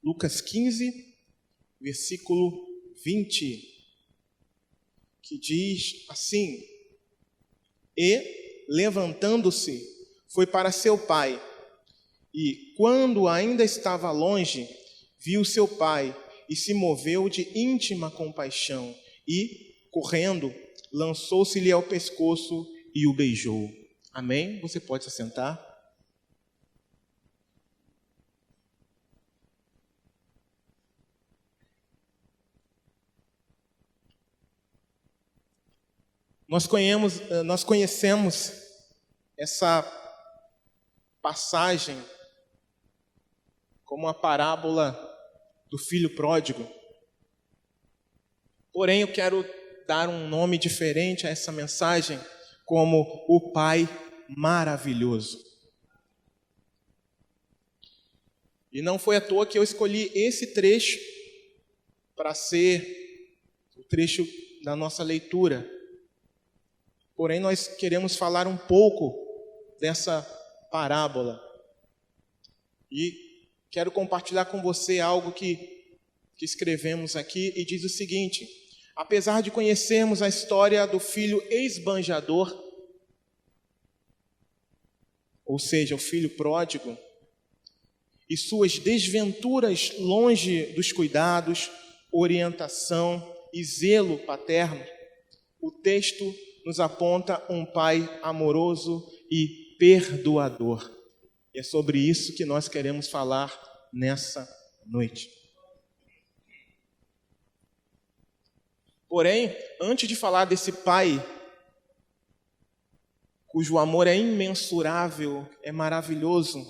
Lucas 15, versículo 20, que diz assim: E, levantando-se, foi para seu pai, e, quando ainda estava longe, viu seu pai, e se moveu de íntima compaixão, e, correndo, lançou-se-lhe ao pescoço e o beijou. Amém? Você pode se assentar. Nós conhecemos essa passagem como a parábola do filho pródigo. Porém, eu quero dar um nome diferente a essa mensagem, como o Pai maravilhoso. E não foi à toa que eu escolhi esse trecho para ser o trecho da nossa leitura. Porém, nós queremos falar um pouco dessa parábola. E quero compartilhar com você algo que escrevemos aqui, e diz o seguinte: apesar de conhecermos a história do filho esbanjador, ou seja, o filho pródigo, e suas desventuras longe dos cuidados, orientação e zelo paterno, o texto nos aponta um pai amoroso e perdoador. E é sobre isso que nós queremos falar nessa noite. Porém, antes de falar desse pai, cujo amor é imensurável, é maravilhoso,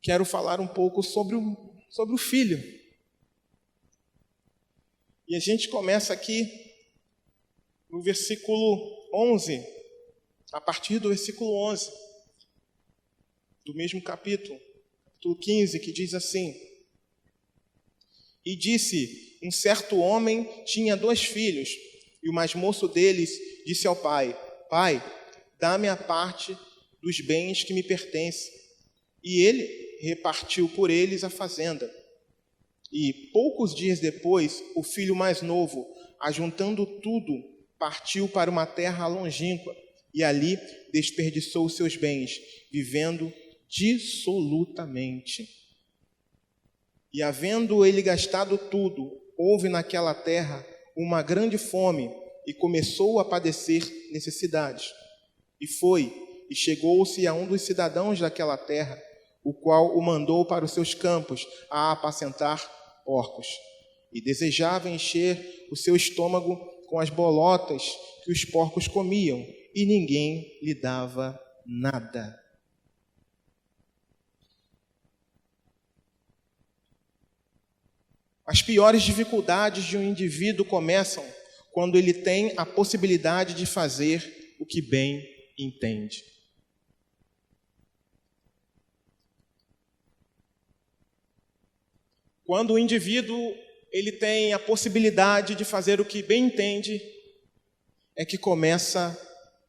quero falar um pouco sobre o filho. E a gente começa aqui no versículo 11, a partir do versículo 11, do mesmo capítulo 15, que diz assim: E disse, um certo homem tinha 2 filhos, e o mais moço deles disse ao pai: Pai, dá-me a parte dos bens que me pertencem. E ele repartiu por eles a fazenda. E poucos dias depois, o filho mais novo, ajuntando tudo, partiu para uma terra longínqua, e ali desperdiçou os seus bens, vivendo dissolutamente. E havendo ele gastado tudo, houve naquela terra uma grande fome, e começou a padecer necessidades. E foi, e chegou-se a um dos cidadãos daquela terra, o qual o mandou para os seus campos a apacentar porcos. E desejava encher o seu estômago com as bolotas que os porcos comiam, e ninguém lhe dava nada. As piores dificuldades de um indivíduo começam quando ele tem a possibilidade de fazer o que bem entende. Quando o indivíduo ele tem a possibilidade de fazer o que bem entende, é que começa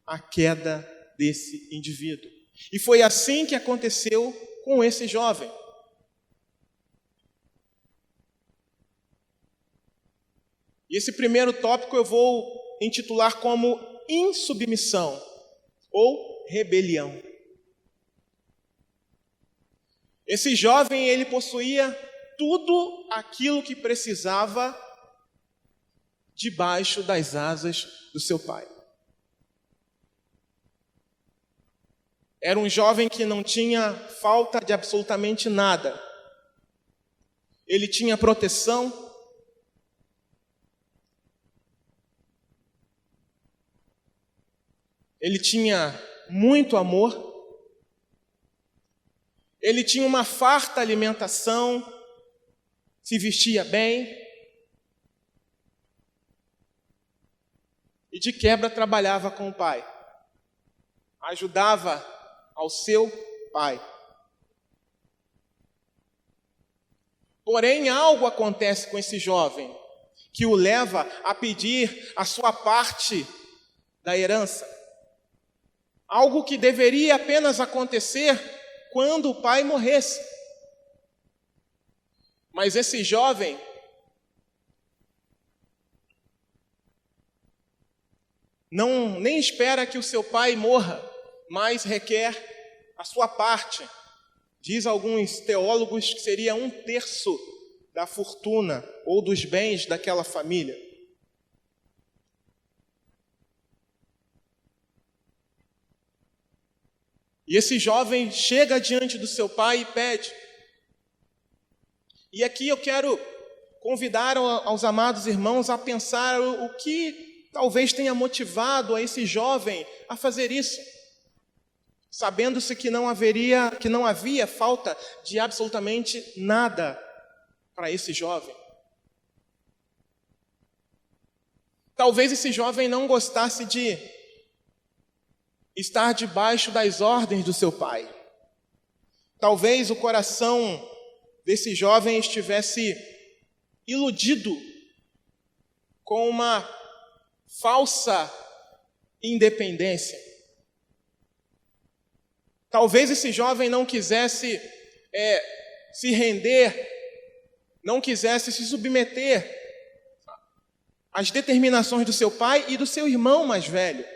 a queda desse indivíduo. E foi assim que aconteceu com esse jovem. E esse primeiro tópico eu vou intitular como insubmissão ou rebelião. Esse jovem, ele possuía tudo aquilo que precisava debaixo das asas do seu pai. Era um jovem que não tinha falta de absolutamente nada. Ele tinha proteção, ele tinha muito amor, ele tinha uma farta alimentação, se vestia bem e de quebra trabalhava com o pai, ajudava ao seu pai. Porém, algo acontece com esse jovem que o leva a pedir a sua parte da herança. Algo que deveria apenas acontecer quando o pai morresse. Mas esse jovem nem espera que o seu pai morra, mas requer a sua parte. Diz alguns teólogos que seria 1/3 da fortuna ou dos bens daquela família. E esse jovem chega diante do seu pai e pede. E aqui eu quero convidar aos amados irmãos a pensar o que talvez tenha motivado a esse jovem a fazer isso, sabendo-se que não havia falta de absolutamente nada para esse jovem. Talvez esse jovem não gostasse de estar debaixo das ordens do seu pai. Talvez o coração desse jovem estivesse iludido com uma falsa independência. Talvez esse jovem não quisesse se render, não quisesse se submeter às determinações do seu pai e do seu irmão mais velho.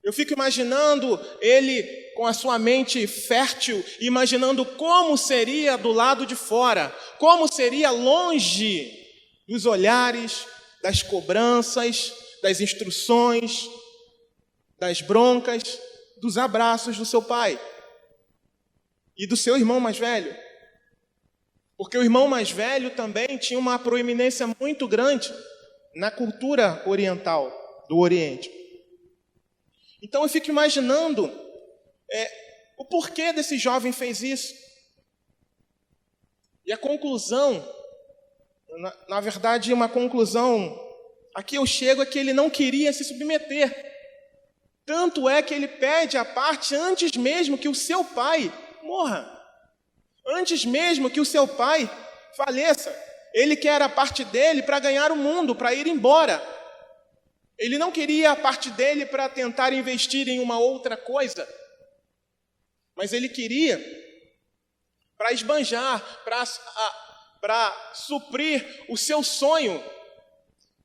Eu fico imaginando ele com a sua mente fértil, imaginando como seria do lado de fora, como seria longe dos olhares, das cobranças, das instruções, das broncas, dos abraços do seu pai e do seu irmão mais velho. Porque o irmão mais velho também tinha uma proeminência muito grande na cultura oriental, do Oriente. Então eu fico imaginando o porquê desse jovem fez isso. E a conclusão, na verdade uma conclusão, aqui eu chego, é que ele não queria se submeter. Tanto é que ele pede a parte antes mesmo que o seu pai morra. Antes mesmo que o seu pai faleça. Ele quer a parte dele para ganhar o mundo, para ir embora. Ele não queria a parte dele para tentar investir em uma outra coisa, mas ele queria para esbanjar, para suprir o seu sonho,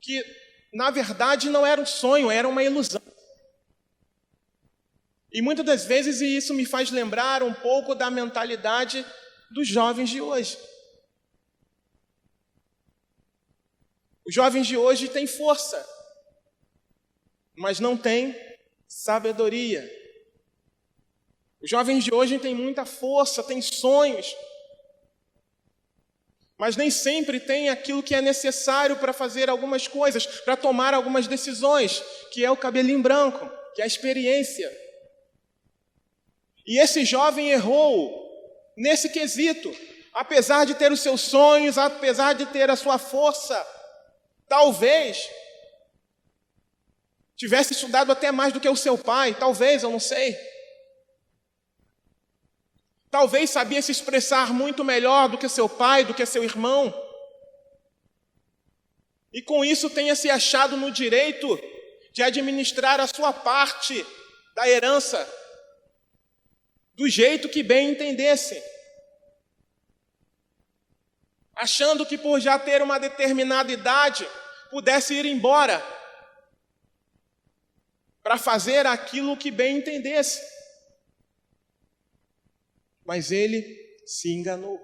que na verdade não era um sonho, era uma ilusão. E muitas das vezes isso me faz lembrar um pouco da mentalidade dos jovens de hoje. Os jovens de hoje têm força, mas não têm sabedoria. Os jovens de hoje têm muita força, têm sonhos, mas nem sempre têm aquilo que é necessário para fazer algumas coisas, para tomar algumas decisões, que é o cabelinho branco, que é a experiência. E esse jovem errou nesse quesito, apesar de ter os seus sonhos, apesar de ter a sua força, talvez tivesse estudado até mais do que o seu pai, talvez, eu não sei. Talvez sabia se expressar muito melhor do que seu pai, do que seu irmão. E com isso tenha se achado no direito de administrar a sua parte da herança do jeito que bem entendesse. Achando que por já ter uma determinada idade, pudesse ir embora para fazer aquilo que bem entendesse. Mas ele se enganou.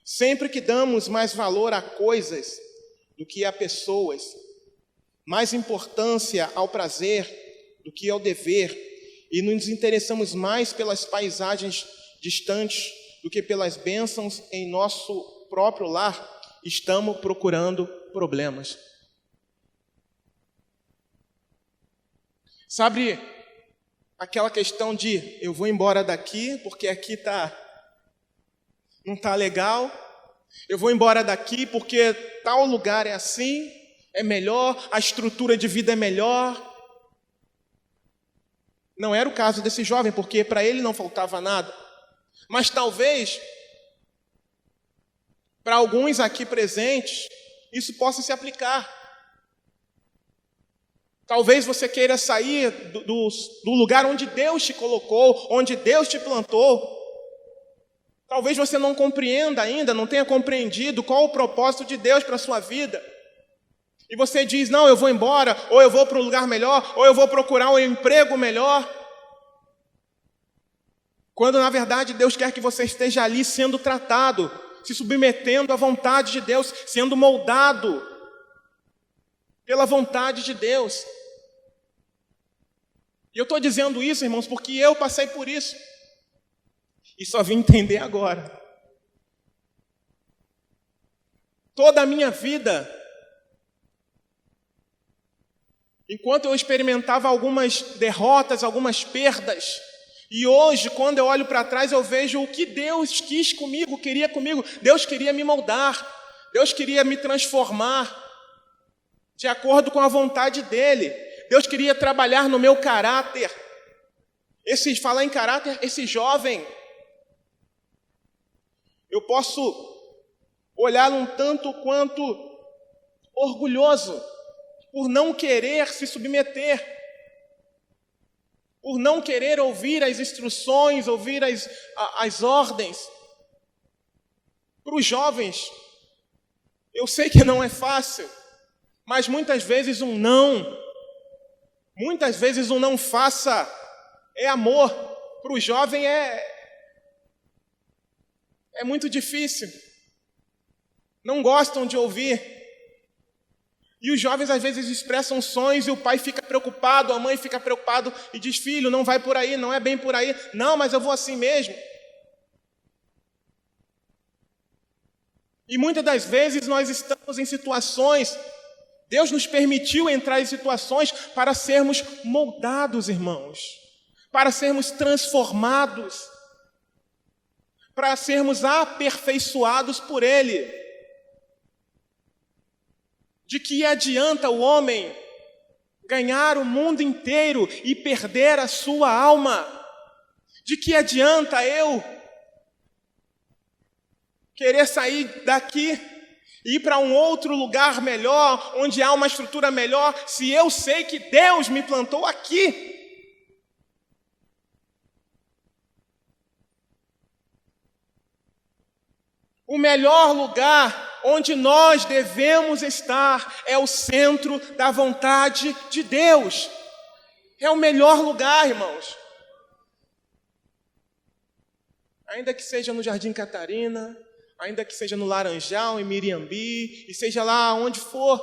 Sempre que damos mais valor a coisas do que a pessoas, mais importância ao prazer do que ao dever, e nos interessamos mais pelas paisagens distantes do que pelas bênçãos em nosso próprio lar, estamos procurando problemas. Sabe aquela questão de eu vou embora daqui porque aqui não está legal, eu vou embora daqui porque tal lugar é assim, é melhor, a estrutura de vida é melhor. Não era o caso desse jovem, porque para ele não faltava nada. Mas talvez, para alguns aqui presentes, isso possa se aplicar. Talvez você queira sair do lugar onde Deus te colocou, onde Deus te plantou. Talvez você não compreenda ainda, não tenha compreendido qual o propósito de Deus para a sua vida. E você diz, não, eu vou embora, ou eu vou para um lugar melhor, ou eu vou procurar um emprego melhor. Quando, na verdade, Deus quer que você esteja ali sendo tratado, se submetendo à vontade de Deus, sendo moldado pela vontade de Deus. E eu estou dizendo isso, irmãos, porque eu passei por isso. E só vim entender agora. Toda a minha vida, enquanto eu experimentava algumas derrotas, algumas perdas, e hoje, quando eu olho para trás, eu vejo o que Deus quis comigo, queria comigo. Deus queria me moldar, Deus queria me transformar de acordo com a vontade dEle. Deus queria trabalhar no meu caráter. Falar em caráter, esse jovem, eu posso olhar um tanto quanto orgulhoso por não querer se submeter, por não querer ouvir as instruções, ouvir as ordens. Para os jovens, eu sei que não é fácil, mas muitas vezes um não faça é amor. Para o jovem é muito difícil. Não gostam de ouvir. E os jovens às vezes expressam sonhos e o pai fica preocupado, a mãe fica preocupado e diz, filho, não vai por aí, não é bem por aí. Não, mas eu vou assim mesmo. E muitas das vezes nós estamos em situações, Deus nos permitiu entrar em situações para sermos moldados, irmãos, para sermos transformados, para sermos aperfeiçoados por Ele. De que adianta o homem ganhar o mundo inteiro e perder a sua alma? De que adianta eu querer sair daqui e ir para um outro lugar melhor, onde há uma estrutura melhor, se eu sei que Deus me plantou aqui? O melhor lugar onde nós devemos estar é o centro da vontade de Deus. É o melhor lugar, irmãos. Ainda que seja no Jardim Catarina, ainda que seja no Laranjal, em Miriambi, e seja lá onde for.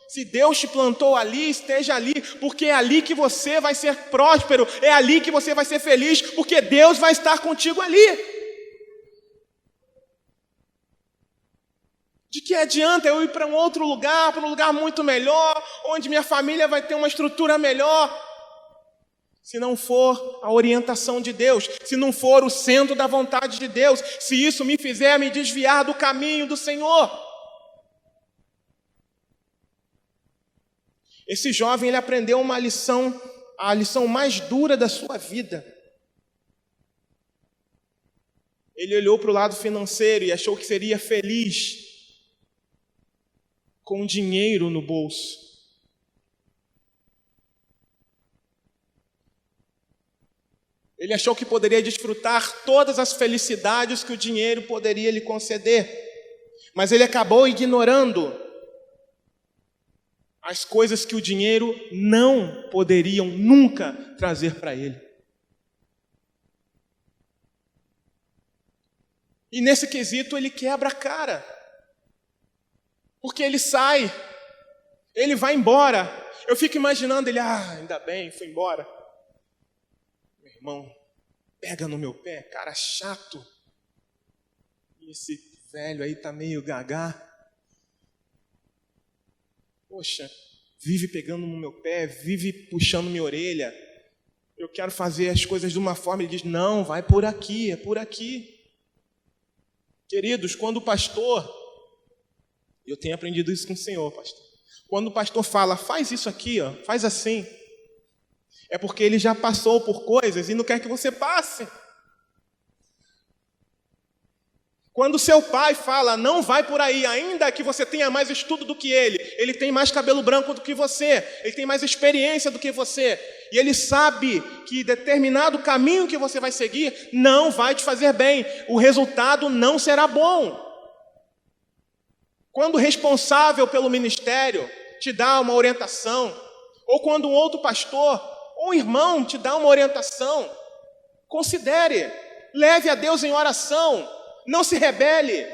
Se Deus te plantou ali, esteja ali, porque é ali que você vai ser próspero, é ali que você vai ser feliz, porque Deus vai estar contigo ali. De que adianta eu ir para um outro lugar, para um lugar muito melhor, onde minha família vai ter uma estrutura melhor, se não for a orientação de Deus, se não for o centro da vontade de Deus, se isso me fizer me desviar do caminho do Senhor. Esse jovem, ele aprendeu uma lição, a lição mais dura da sua vida. Ele olhou para o lado financeiro e achou que seria feliz com dinheiro no bolso. Ele achou que poderia desfrutar todas as felicidades que o dinheiro poderia lhe conceder. Mas ele acabou ignorando as coisas que o dinheiro não poderiam nunca trazer para ele. E nesse quesito ele quebra a cara. Porque ele sai, ele vai embora. Eu fico imaginando ele, ainda bem, foi embora. Meu irmão, pega no meu pé, cara chato. E esse velho aí tá meio gagá. Poxa, vive pegando no meu pé, vive puxando minha orelha. Eu quero fazer as coisas de uma forma, ele diz, não, vai por aqui, é por aqui. Queridos, quando o pastor... Eu tenho aprendido isso com o Senhor, pastor. Quando o pastor fala, faz isso aqui, faz assim, é porque ele já passou por coisas e não quer que você passe. Quando seu pai fala, não vai por aí, ainda que você tenha mais estudo do que ele tem mais cabelo branco do que você, ele tem mais experiência do que você, e ele sabe que determinado caminho que você vai seguir não vai te fazer bem, o resultado não será bom. Quando o responsável pelo ministério te dá uma orientação, ou quando um outro pastor ou um irmão te dá uma orientação, considere, leve a Deus em oração, não se rebele.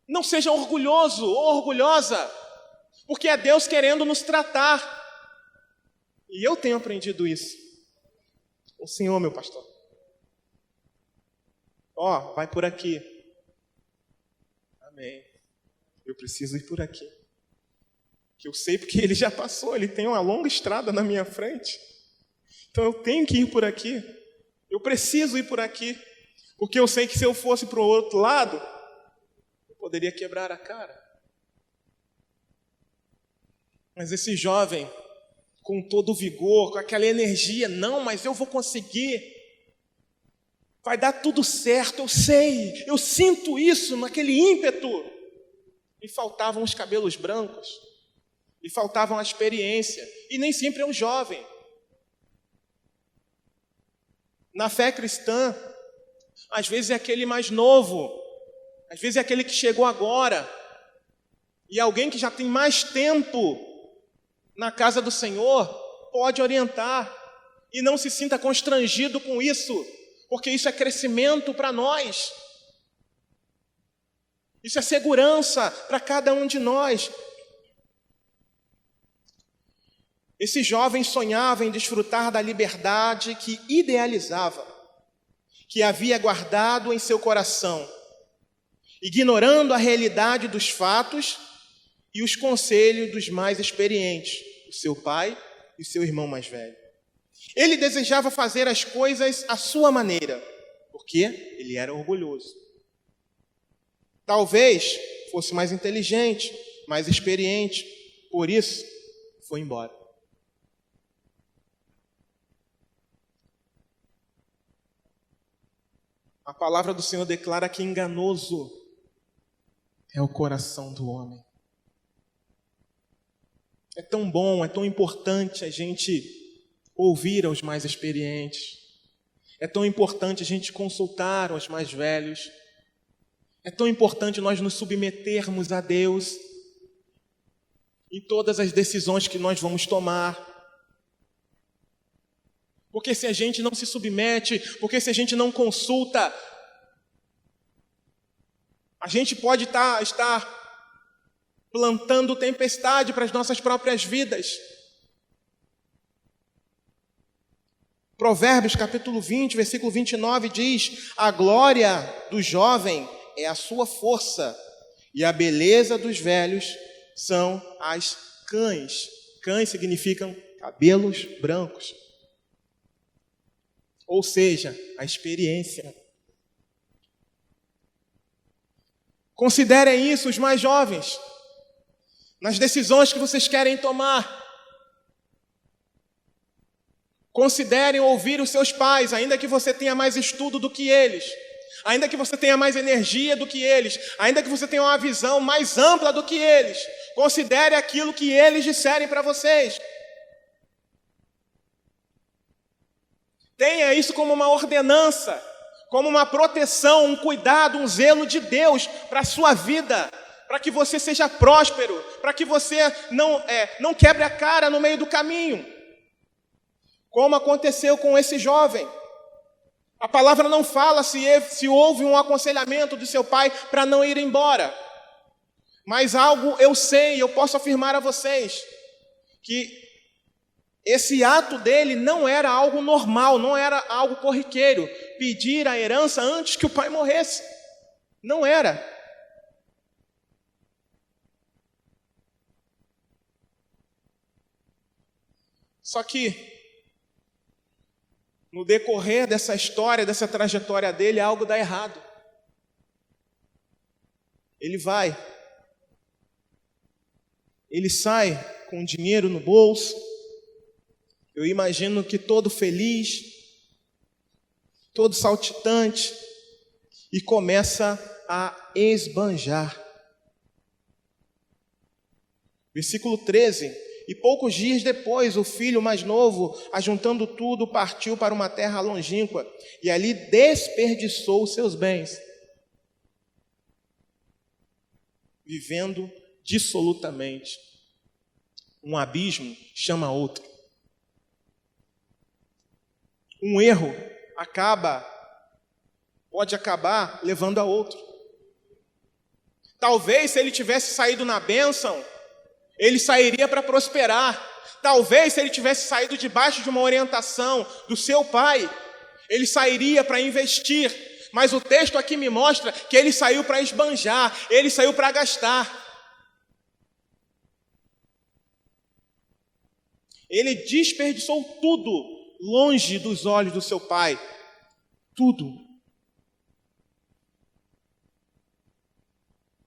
Não seja orgulhoso ou orgulhosa, porque é Deus querendo nos tratar. E eu tenho aprendido isso. O Senhor, meu pastor. Vai por aqui. Amém. Eu preciso ir por aqui. Que eu sei porque ele já passou, ele tem uma longa estrada na minha frente. Então eu tenho que ir por aqui. Eu preciso ir por aqui, porque eu sei que se eu fosse para o outro lado, eu poderia quebrar a cara. Mas esse jovem, com todo o vigor, com aquela energia, não, mas eu vou conseguir. Vai dar tudo certo, eu sei, eu sinto isso naquele ímpeto. Me faltavam os cabelos brancos, me faltavam a experiência, e nem sempre é um jovem. Na fé cristã, às vezes é aquele mais novo, às vezes é aquele que chegou agora, e alguém que já tem mais tempo na casa do Senhor pode orientar, e não se sinta constrangido com isso, porque isso é crescimento para nós, isso é segurança para cada um de nós. Esse jovem sonhava em desfrutar da liberdade que idealizava, que havia guardado em seu coração, ignorando a realidade dos fatos e os conselhos dos mais experientes, o seu pai e o seu irmão mais velho. Ele desejava fazer as coisas à sua maneira, porque ele era orgulhoso. Talvez fosse mais inteligente, mais experiente, por isso foi embora. A palavra do Senhor declara que enganoso é o coração do homem. É tão bom, é tão importante a gente ouvir aos mais experientes. É tão importante a gente consultar os mais velhos. É tão importante nós nos submetermos a Deus em todas as decisões que nós vamos tomar. Porque se a gente não se submete, porque se a gente não consulta, a gente pode estar plantando tempestade para as nossas próprias vidas. Provérbios capítulo 20, versículo 29 diz: a glória do jovem é a sua força, e a beleza dos velhos são as cães. Cães significam cabelos brancos. Ou seja, a experiência. Considerem isso, os mais jovens, nas decisões que vocês querem tomar. Considerem ouvir os seus pais, ainda que você tenha mais estudo do que eles, ainda que você tenha mais energia do que eles, ainda que você tenha uma visão mais ampla do que eles. Considere aquilo que eles disserem para vocês. Tenha isso como uma ordenança, como uma proteção, um cuidado, um zelo de Deus para a sua vida, para que você seja próspero, para que você não quebre a cara no meio do caminho, como aconteceu com esse jovem. A palavra não fala se houve um aconselhamento de seu pai para não ir embora, mas algo eu sei, eu posso afirmar a vocês, que esse ato dele não era algo normal, não era algo corriqueiro. Pedir a herança antes que o pai morresse. Não era. Só que, no decorrer dessa história, dessa trajetória dele, algo dá errado. Ele sai com dinheiro no bolso. Eu imagino que todo feliz, todo saltitante, e começa a esbanjar. Versículo 13. E poucos dias depois, o filho mais novo, ajuntando tudo, partiu para uma terra longínqua, e ali desperdiçou os seus bens, vivendo dissolutamente. Um abismo chama outro. Um erro pode acabar levando a outro. Talvez, se ele tivesse saído na bênção, ele sairia para prosperar. Talvez, se ele tivesse saído debaixo de uma orientação do seu pai, ele sairia para investir. Mas o texto aqui me mostra que ele saiu para esbanjar, ele saiu para gastar. Ele desperdiçou tudo longe dos olhos do seu pai. Tudo.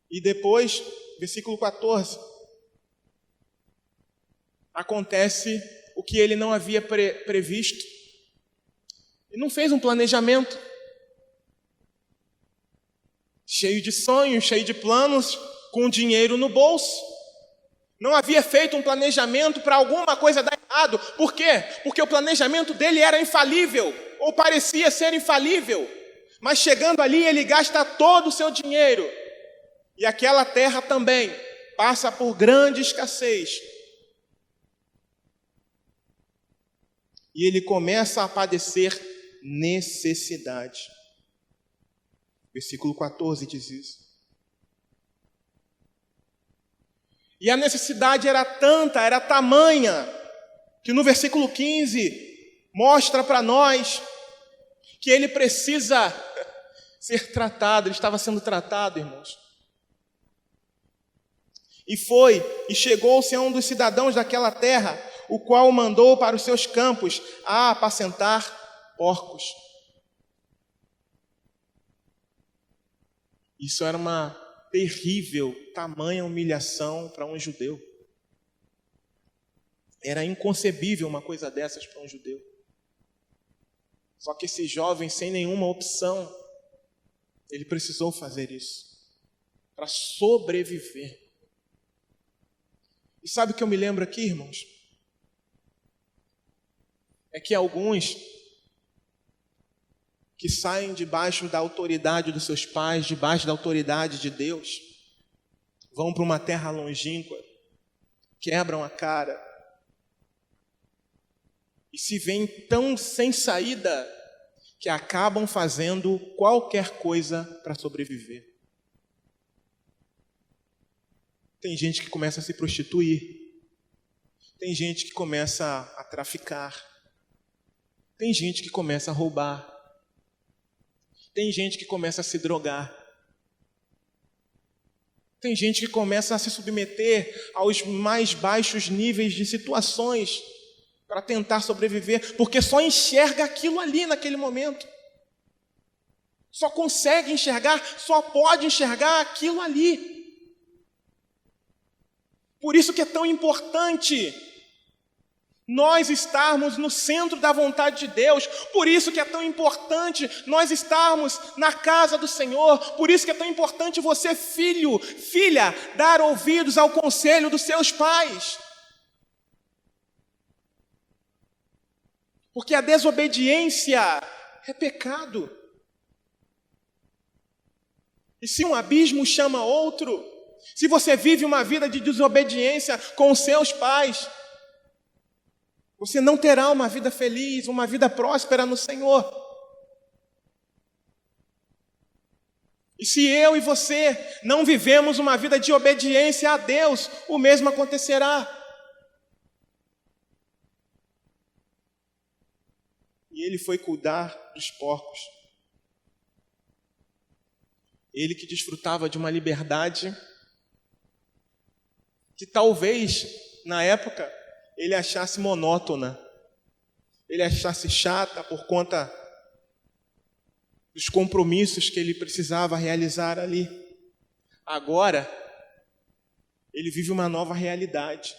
E depois, versículo 14, acontece o que ele não havia previsto. Ele não fez um planejamento. Cheio de sonhos, cheio de planos, com dinheiro no bolso. Não havia feito um planejamento para alguma coisa dar errado. Por quê? Porque o planejamento dele era infalível, ou parecia ser infalível. Mas chegando ali, ele gasta todo o seu dinheiro. E aquela terra também passa por grande escassez. E ele começa a padecer necessidade. Versículo 14 diz isso. E a necessidade era tanta, era tamanha, que no versículo 15 mostra para nós que ele precisa ser tratado. Ele estava sendo tratado, irmãos. E chegou-se a um dos cidadãos daquela terra, o qual o mandou para os seus campos a apacentar porcos. Isso era uma terrível, tamanha humilhação para um judeu. Era inconcebível uma coisa dessas para um judeu. Só que esse jovem, sem nenhuma opção, ele precisou fazer isso para sobreviver. E sabe o que eu me lembro aqui, irmãos? É que alguns que saem debaixo da autoridade dos seus pais, debaixo da autoridade de Deus, vão para uma terra longínqua, quebram a cara e se veem tão sem saída que acabam fazendo qualquer coisa para sobreviver. Tem gente que começa a se prostituir, tem gente que começa a traficar, tem gente que começa a roubar, tem gente que começa a se drogar, tem gente que começa a se submeter aos mais baixos níveis de situações para tentar sobreviver, porque só enxerga aquilo ali naquele momento. Só consegue enxergar, só pode enxergar aquilo ali. Por isso que é tão importante nós estarmos no centro da vontade de Deus. Por isso que é tão importante nós estarmos na casa do Senhor. Por isso que é tão importante você, filho, filha, dar ouvidos ao conselho dos seus pais. Porque a desobediência é pecado. E se um abismo chama outro, se você vive uma vida de desobediência com os seus pais, você não terá uma vida feliz, uma vida próspera no Senhor. E se eu e você não vivemos uma vida de obediência a Deus, o mesmo acontecerá. E ele foi cuidar dos porcos. Ele que desfrutava de uma liberdade que talvez, na época, ele achasse monótona, ele achasse chata por conta dos compromissos que ele precisava realizar ali. Agora, ele vive uma nova realidade,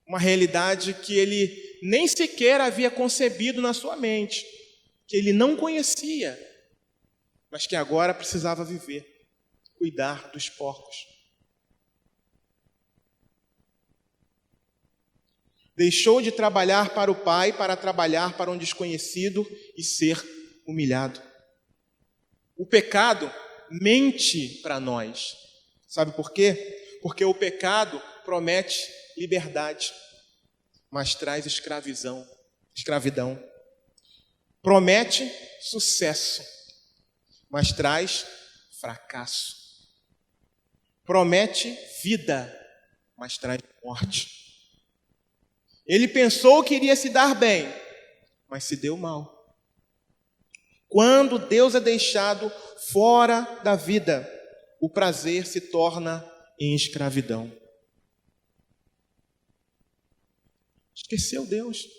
uma realidade que ele nem sequer havia concebido na sua mente, que ele não conhecia, mas que agora precisava viver, cuidar dos porcos. Deixou de trabalhar para o pai para trabalhar para um desconhecido e ser humilhado. O pecado mente para nós. Sabe por quê? Porque o pecado promete liberdade, mas traz escravidão. Promete sucesso, mas traz fracasso. Promete vida, mas traz morte. Ele pensou que iria se dar bem, mas se deu mal. Quando Deus é deixado fora da vida, o prazer se torna em escravidão. Esqueceu Deus.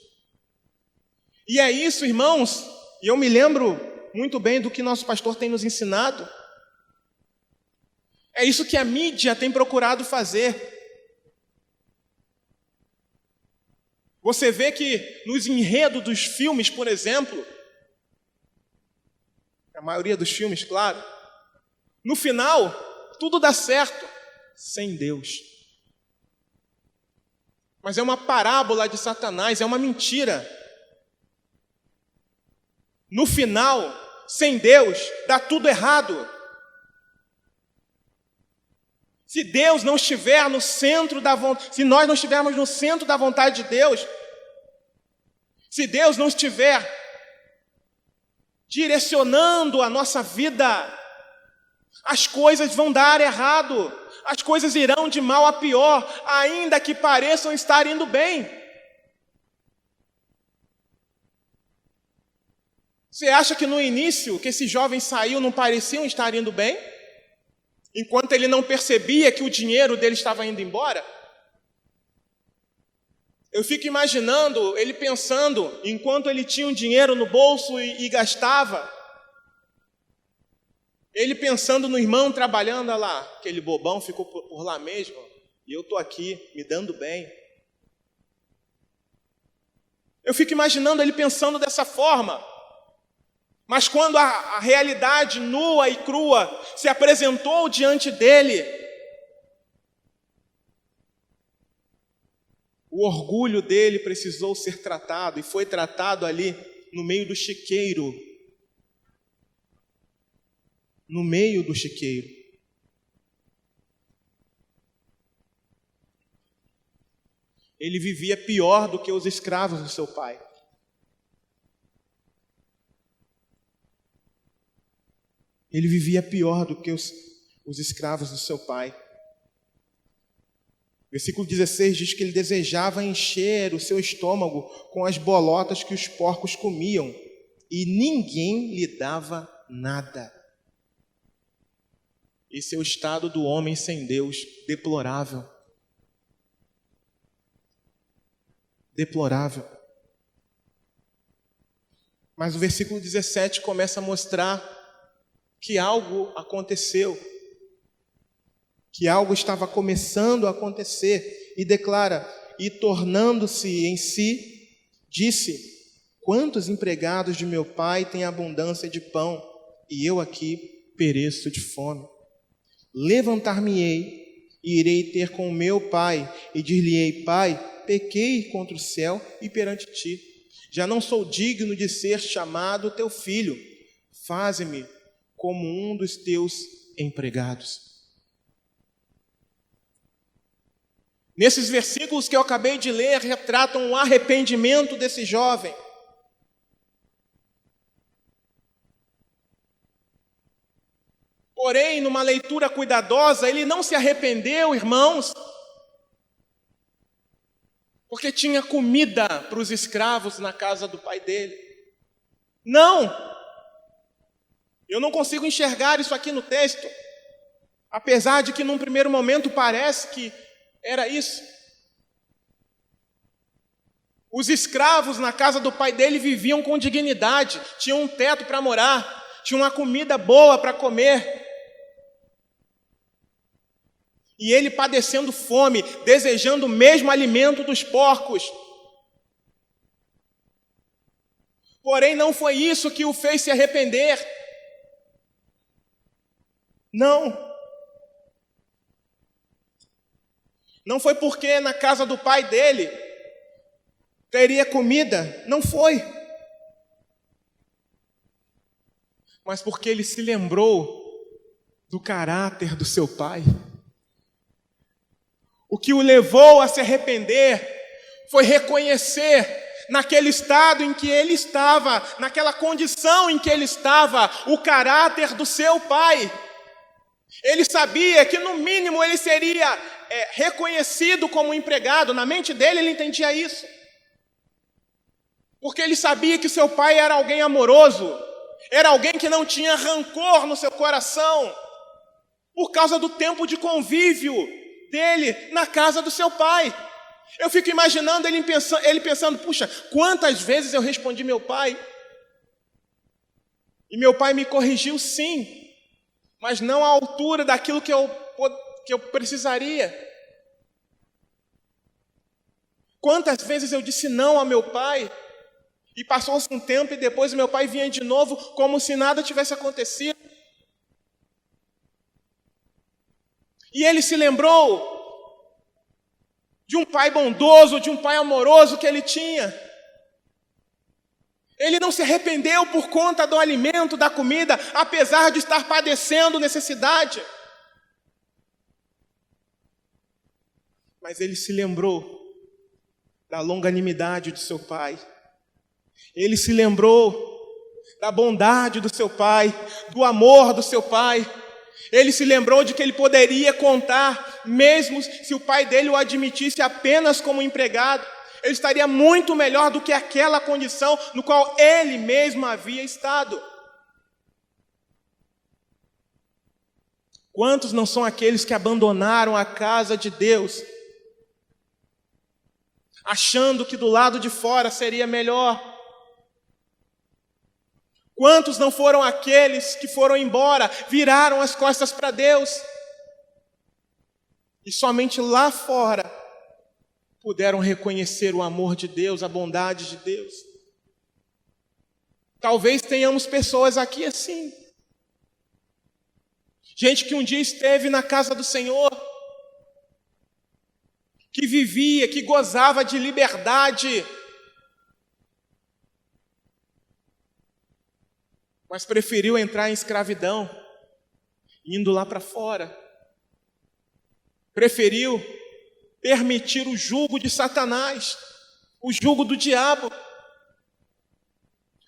E é isso, irmãos, e eu me lembro muito bem do que nosso pastor tem nos ensinado. É isso que a mídia tem procurado fazer. Você vê que nos enredos dos filmes, por exemplo, a maioria dos filmes, claro, no final, tudo dá certo, sem Deus. Mas é uma parábola de Satanás, é uma mentira. No final, sem Deus, dá tudo errado. Se Deus não estiver no centro da vontade, se nós não estivermos no centro da vontade de Deus, se Deus não estiver direcionando a nossa vida, as coisas vão dar errado, as coisas irão de mal a pior, ainda que pareçam estar indo bem. Você acha que no início, que esse jovem saiu, não pareciam estar indo bem? Enquanto ele não percebia que o dinheiro dele estava indo embora? Eu fico imaginando ele pensando, enquanto ele tinha um dinheiro no bolso e gastava, ele pensando no irmão trabalhando, olha lá, aquele bobão ficou por lá mesmo, e eu estou aqui me dando bem. Eu fico imaginando ele pensando dessa forma. Mas quando a realidade nua e crua se apresentou diante dele, o orgulho dele precisou ser tratado, e foi tratado ali no meio do chiqueiro. No meio do chiqueiro. Ele vivia pior do que os escravos do seu pai. Ele vivia pior do que os escravos do seu pai. Versículo 16 diz que ele desejava encher o seu estômago com as bolotas que os porcos comiam, e ninguém lhe dava nada. Esse é o estado do homem sem Deus, deplorável. Deplorável. Mas o versículo 17 começa a mostrar que algo aconteceu, que algo estava começando a acontecer, e declara, e tornando-se em si, disse, quantos empregados de meu pai têm abundância de pão, e eu aqui pereço de fome. Levantar-me-ei, e irei ter com meu pai, e dir-lhe-ei, pai, pequei contra o céu e perante ti. Já não sou digno de ser chamado teu filho, faze-me como um dos teus empregados. Nesses versículos que eu acabei de ler, retratam o arrependimento desse jovem. Porém, numa leitura cuidadosa, ele não se arrependeu, irmãos, porque tinha comida para os escravos na casa do pai dele. Não! Eu não consigo enxergar isso aqui no texto, apesar de que num primeiro momento parece que era isso. Os escravos na casa do pai dele viviam com dignidade, tinham um teto para morar, tinham uma comida boa para comer. E ele padecendo fome, desejando o mesmo alimento dos porcos. Porém, não foi isso que o fez se arrepender. Não. Não foi porque na casa do pai dele teria comida. Não foi. Mas porque ele se lembrou do caráter do seu pai. O que o levou a se arrepender foi reconhecer naquele estado em que ele estava, naquela condição em que ele estava, o caráter do seu pai. Ele sabia que no mínimo ele seria reconhecido como empregado. Na mente dele ele entendia isso. Porque ele sabia que seu pai era alguém amoroso, era alguém que não tinha rancor no seu coração, por causa do tempo de convívio dele na casa do seu pai. Eu fico imaginando ele pensando, puxa, quantas vezes eu respondi meu pai? E meu pai me corrigiu sim, mas não à altura daquilo que eu precisaria. Quantas vezes eu disse não a meu pai, e passou-se um tempo e depois meu pai vinha de novo como se nada tivesse acontecido. E ele se lembrou de um pai bondoso, de um pai amoroso que ele tinha. Ele não se arrependeu por conta do alimento, da comida, apesar de estar padecendo necessidade. Mas ele se lembrou da longanimidade de seu pai. Ele se lembrou da bondade do seu pai, do amor do seu pai. Ele se lembrou de que ele poderia contar, mesmo se o pai dele o admitisse apenas como empregado, ele estaria muito melhor do que aquela condição no qual ele mesmo havia estado. Quantos não são aqueles que abandonaram a casa de Deus, achando que do lado de fora seria melhor? Quantos não foram aqueles que foram embora, viraram as costas para Deus, e somente lá fora puderam reconhecer o amor de Deus, a bondade de Deus? Talvez tenhamos pessoas aqui assim. Gente que um dia esteve na casa do Senhor, que vivia, que gozava de liberdade, mas preferiu entrar em escravidão, indo lá para fora. Preferiu permitir o jugo de Satanás, o jugo do diabo.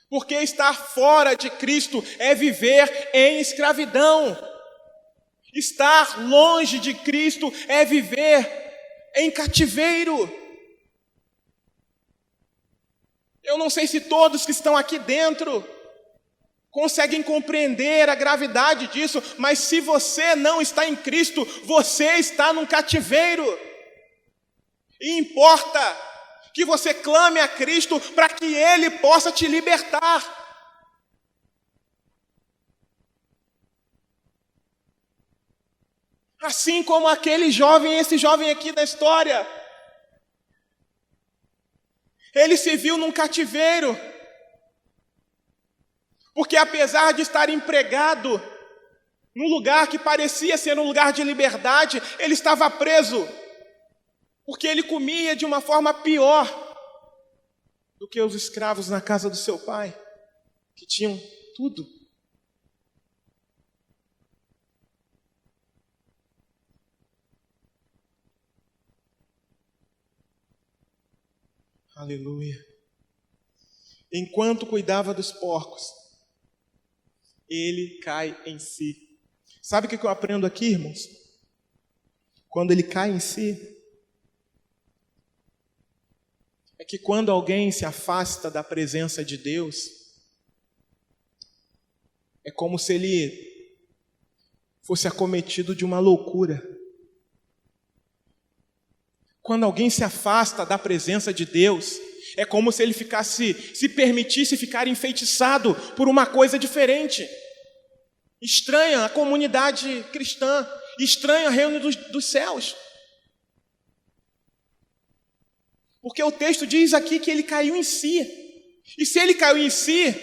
Porque estar fora de Cristo é viver em escravidão. Estar longe de Cristo é viver em cativeiro. Eu não sei se todos que estão aqui dentro conseguem compreender a gravidade disso, mas se você não está em Cristo, você está num cativeiro. E importa que você clame a Cristo para que Ele possa te libertar. Assim como aquele jovem, esse jovem aqui da história, ele se viu num cativeiro, porque apesar de estar empregado num lugar que parecia ser um lugar de liberdade, ele estava preso, porque ele comia de uma forma pior do que os escravos na casa do seu pai, que tinham tudo. Aleluia. Enquanto cuidava dos porcos, ele cai em si. Sabe o que eu aprendo aqui, irmãos? Quando ele cai em si, é que quando alguém se afasta da presença de Deus, é como se ele fosse acometido de uma loucura. Quando alguém se afasta da presença de Deus, é como se ele se permitisse ficar enfeitiçado por uma coisa diferente. Estranha a comunidade cristã, estranha o reino dos céus. Porque o texto diz aqui que ele caiu em si. E se ele caiu em si,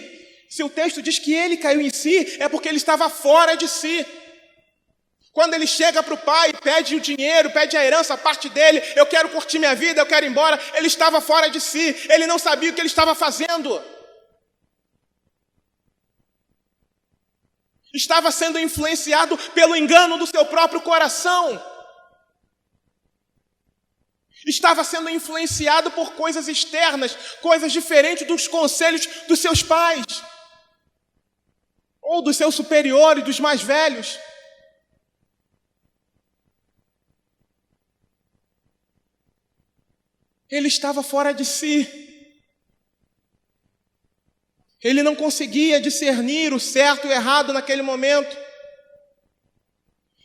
se o texto diz que ele caiu em si, é porque ele estava fora de si. Quando ele chega para o pai, pede o dinheiro, pede a herança, a parte dele, eu quero curtir minha vida, eu quero ir embora, ele estava fora de si, ele não sabia o que ele estava fazendo. Estava sendo influenciado pelo engano do seu próprio coração. Estava sendo influenciado por coisas externas, coisas diferentes dos conselhos dos seus pais, ou dos seus superiores, dos mais velhos. Ele estava fora de si. Ele não conseguia discernir o certo e o errado naquele momento.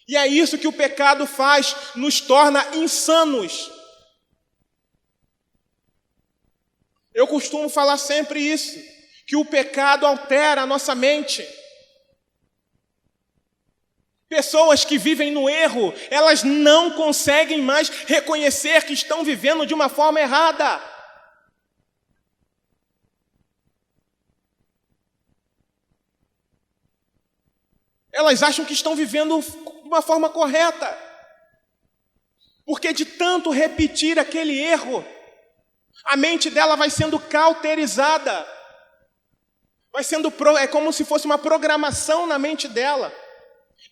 E é isso que o pecado faz, nos torna insanos. Eu costumo falar sempre isso, que o pecado altera a nossa mente. Pessoas que vivem no erro, elas não conseguem mais reconhecer que estão vivendo de uma forma errada. Elas acham que estão vivendo de uma forma correta. Porque de tanto repetir aquele erro, a mente dela vai sendo cauterizada. É como se fosse uma programação na mente dela.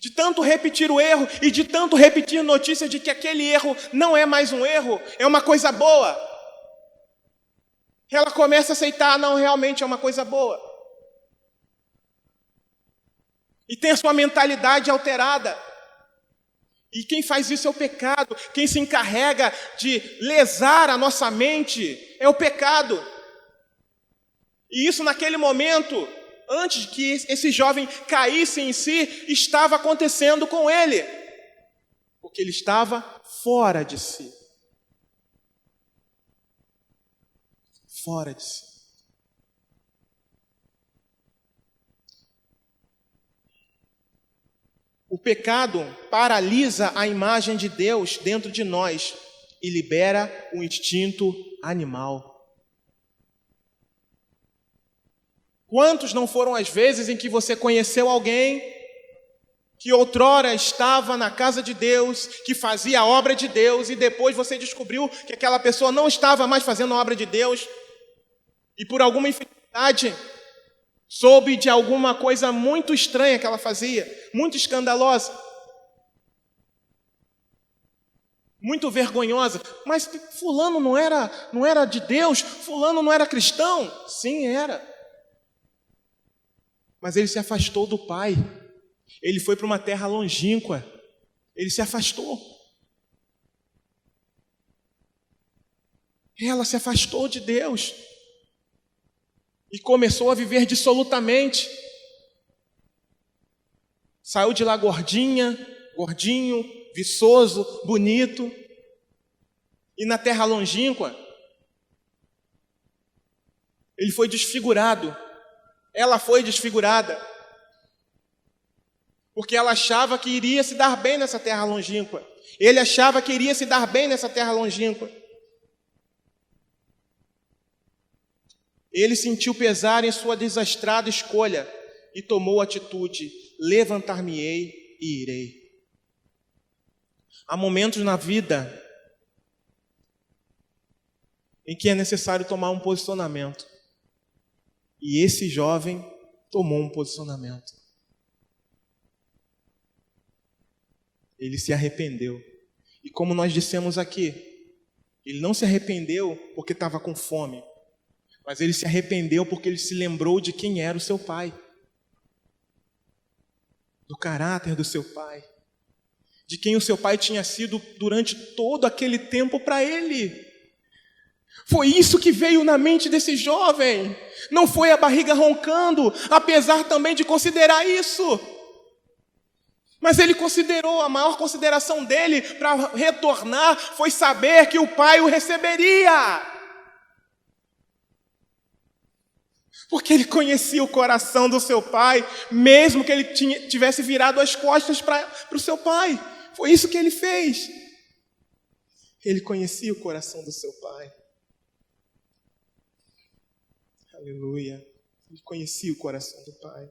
De tanto repetir o erro e de tanto repetir notícias de que aquele erro não é mais um erro, é uma coisa boa. Ela começa a aceitar, não, realmente é uma coisa boa. E tem a sua mentalidade alterada. E quem faz isso é o pecado. Quem se encarrega de lesar a nossa mente é o pecado. E isso naquele momento, antes que esse jovem caísse em si, estava acontecendo com ele. Porque ele estava fora de si. Fora de si. O pecado paralisa a imagem de Deus dentro de nós e libera o instinto animal. Quantos não foram as vezes em que você conheceu alguém que outrora estava na casa de Deus, que fazia a obra de Deus, e depois você descobriu que aquela pessoa não estava mais fazendo a obra de Deus, e por alguma infidelidade soube de alguma coisa muito estranha que ela fazia, muito escandalosa, muito vergonhosa. Mas fulano não era de Deus, fulano não era cristão. Sim, era. Mas ele se afastou do Pai. Ele foi para uma terra longínqua. Ele se afastou. Ela se afastou de Deus. E começou a viver dissolutamente. Saiu de lá gordinho, viçoso, bonito. E na terra longínqua, ele foi desfigurado. Ela foi desfigurada. Porque ela achava que iria se dar bem nessa terra longínqua. Ele achava que iria se dar bem nessa terra longínqua. Ele sentiu pesar em sua desastrada escolha e tomou a atitude: levantar-me-ei e irei. Há momentos na vida em que é necessário tomar um posicionamento. E esse jovem tomou um posicionamento. Ele se arrependeu. E como nós dissemos aqui, ele não se arrependeu porque estava com fome. Mas ele se arrependeu porque ele se lembrou de quem era o seu pai. Do caráter do seu pai. De quem o seu pai tinha sido durante todo aquele tempo para ele. Foi isso que veio na mente desse jovem. Não foi a barriga roncando, apesar também de considerar isso. Mas ele considerou, a maior consideração dele para retornar foi saber que o pai o receberia. Porque ele conhecia o coração do seu pai, mesmo que ele tivesse virado as costas para o seu pai. Foi isso que ele fez. Ele conhecia o coração do seu pai. Aleluia. Ele conhecia o coração do Pai.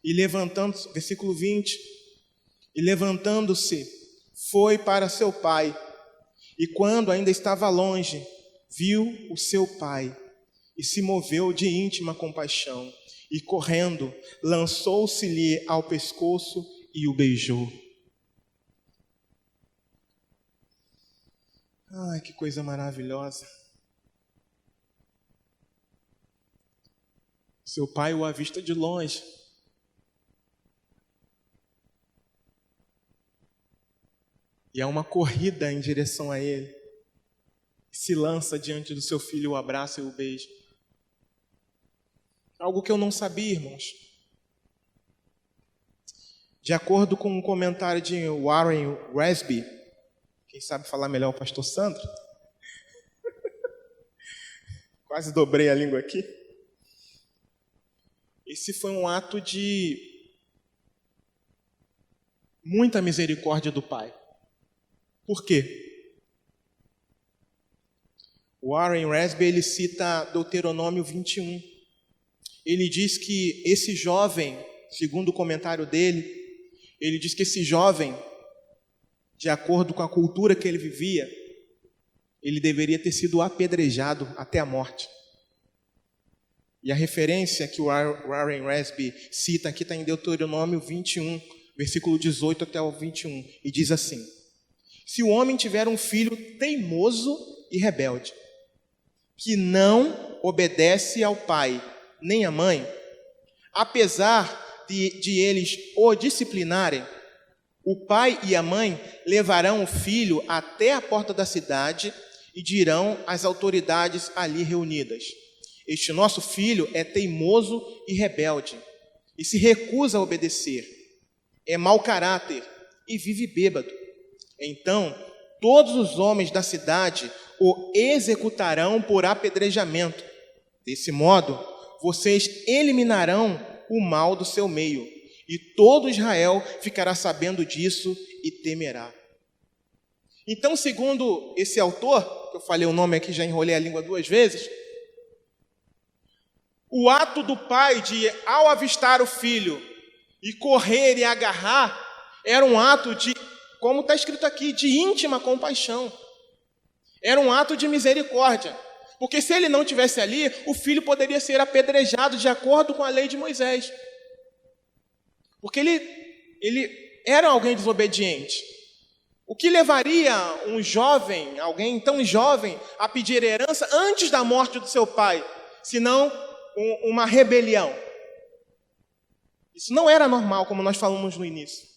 E levantando-se, versículo 20, e levantando-se, foi para seu pai, e quando ainda estava longe, viu o seu pai, e se moveu de íntima compaixão, e correndo, lançou-se-lhe ao pescoço e o beijou. Ai, que coisa maravilhosa. Seu pai o avista de longe. E há uma corrida em direção a ele. Se lança diante do seu filho, o abraça e o beija. Algo que eu não sabia, irmãos. De acordo com um comentário de Warren Wiersbe, quem sabe falar melhor o pastor Sandro? Quase dobrei a língua aqui. Esse foi um ato de muita misericórdia do Pai. Por quê? Warren Wiersbe, ele cita Deuteronômio 21. Ele diz que esse jovem, segundo o comentário dele, ele diz que esse jovem, de acordo com a cultura que ele vivia, ele deveria ter sido apedrejado até a morte. E a referência que o Warren Wiersbe cita aqui está em Deuteronômio 21, versículo 18 até o 21, e diz assim: se o homem tiver um filho teimoso e rebelde, que não obedece ao pai nem à mãe, apesar de eles o disciplinarem, o pai e a mãe levarão o filho até a porta da cidade e dirão às autoridades ali reunidas: este nosso filho é teimoso e rebelde, e se recusa a obedecer, é mau caráter e vive bêbado. Então, todos os homens da cidade o executarão por apedrejamento. Desse modo, vocês eliminarão o mal do seu meio, e todo Israel ficará sabendo disso e temerá. Então, segundo esse autor, que eu falei o nome aqui, já enrolei a língua 2 vezes, o ato do pai de, ao avistar o filho e correr e agarrar, era um ato de, como está escrito aqui, de íntima compaixão. Era um ato de misericórdia. Porque se ele não estivesse ali, o filho poderia ser apedrejado de acordo com a lei de Moisés. Porque ele era alguém desobediente. O que levaria um jovem, alguém tão jovem, a pedir herança antes da morte do seu pai, senão uma rebelião? Isso não era normal, como nós falamos no início.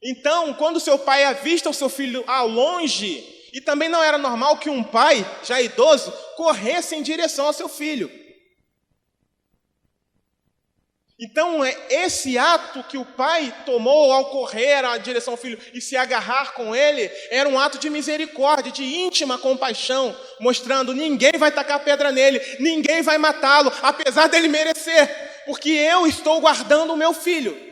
Então, quando seu pai avista o seu filho ao longe, e também não era normal que um pai, já idoso, corresse em direção ao seu filho. Então, esse ato que o pai tomou ao correr à direção ao filho e se agarrar com ele, era um ato de misericórdia, de íntima compaixão, mostrando: ninguém vai tacar pedra nele, ninguém vai matá-lo, apesar dele merecer, porque eu estou guardando o meu filho.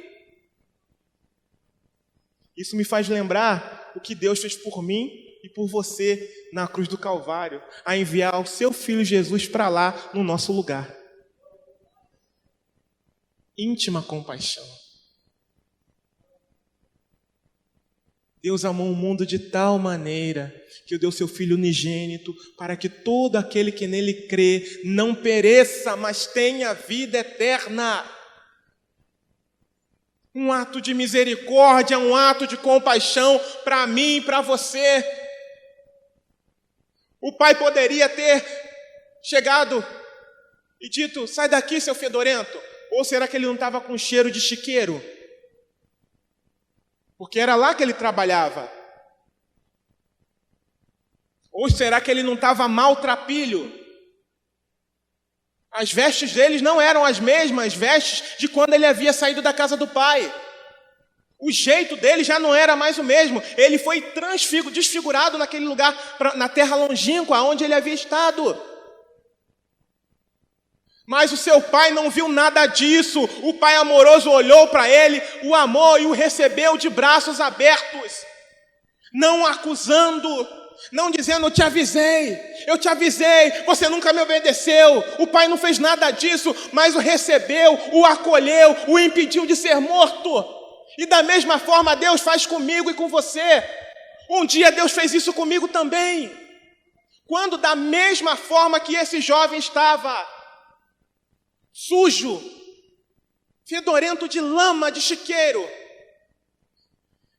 Isso me faz lembrar o que Deus fez por mim e por você na cruz do Calvário, a enviar o seu Filho Jesus para lá, no nosso lugar. Íntima compaixão. Deus amou o mundo de tal maneira que deu seu Filho unigênito para que todo aquele que nele crê não pereça, mas tenha vida eterna. Um ato de misericórdia, um ato de compaixão para mim e para você. O pai poderia ter chegado e dito: sai daqui, seu fedorento. Ou será que ele não estava com cheiro de chiqueiro? Porque era lá que ele trabalhava. Ou será que ele não estava maltrapilho? As vestes deles não eram as mesmas vestes de quando ele havia saído da casa do pai. O jeito dele já não era mais o mesmo. Ele foi desfigurado naquele lugar, na terra longínqua, onde ele havia estado. Mas o seu pai não viu nada disso. O pai amoroso olhou para ele, o amou e o recebeu de braços abertos, não acusando, Não dizendo, eu te avisei, você nunca me obedeceu, o pai não fez nada disso, mas o recebeu, o acolheu, o impediu de ser morto. E da mesma forma Deus faz comigo e com você. Um dia Deus fez isso comigo também. Quando da mesma forma que esse jovem estava sujo, fedorento de lama, de chiqueiro,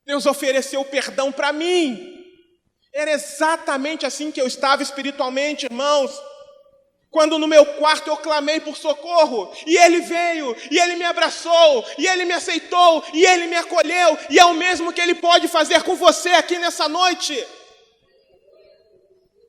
Deus ofereceu perdão para mim. Era exatamente assim que eu estava espiritualmente, irmãos. Quando no meu quarto eu clamei por socorro, e Ele veio, e Ele me abraçou, e Ele me aceitou, e Ele me acolheu, e é o mesmo que Ele pode fazer com você aqui nessa noite.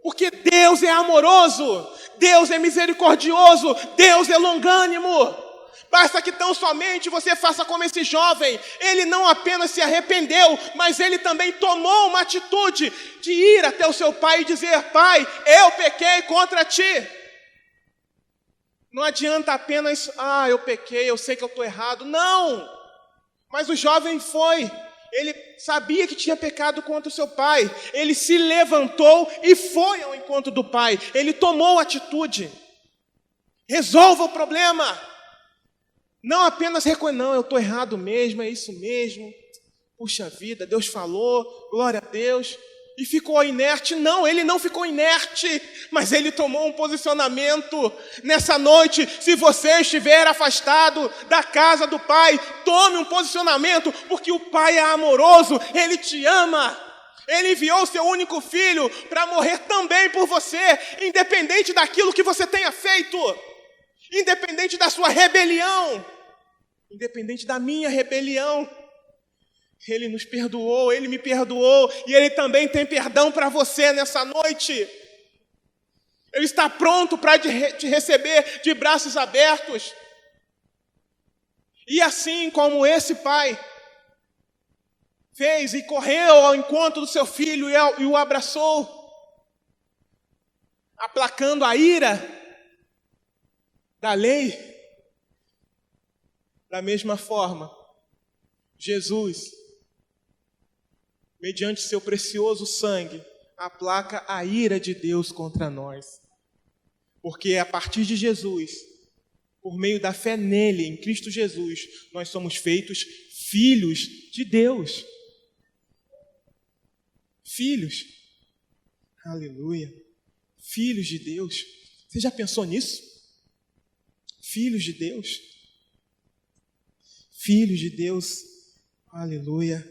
Porque Deus é amoroso, Deus é misericordioso, Deus é longânimo. Basta que tão somente você faça como esse jovem. Ele não apenas se arrependeu, mas ele também tomou uma atitude de ir até o seu pai e dizer, pai, eu pequei contra ti. Não adianta apenas, eu pequei, eu sei que eu estou errado. Não! Mas o jovem foi. Ele sabia que tinha pecado contra o seu pai. Ele se levantou e foi ao encontro do pai. Ele tomou atitude. Resolva o problema. Não apenas reconhecer, não, eu estou errado mesmo, é isso mesmo. Puxa vida, Deus falou, glória a Deus. E ficou inerte? Não, ele não ficou inerte, mas ele tomou um posicionamento. Nessa noite, se você estiver afastado da casa do Pai, tome um posicionamento, porque o Pai é amoroso, Ele te ama. Ele enviou o seu único filho para morrer também por você, independente daquilo que você tenha feito. Independente da sua rebelião, independente da minha rebelião, Ele nos perdoou, Ele me perdoou, e Ele também tem perdão para você nessa noite. Ele está pronto para te receber de braços abertos. E assim como esse pai fez e correu ao encontro do seu filho e o abraçou, aplacando a ira da lei, da mesma forma, Jesus, mediante seu precioso sangue, aplaca a ira de Deus contra nós. Porque a partir de Jesus, por meio da fé nele, em Cristo Jesus, nós somos feitos filhos de Deus. Filhos. Aleluia. Filhos de Deus. Você já pensou nisso? Filhos de Deus. Filhos de Deus. Aleluia.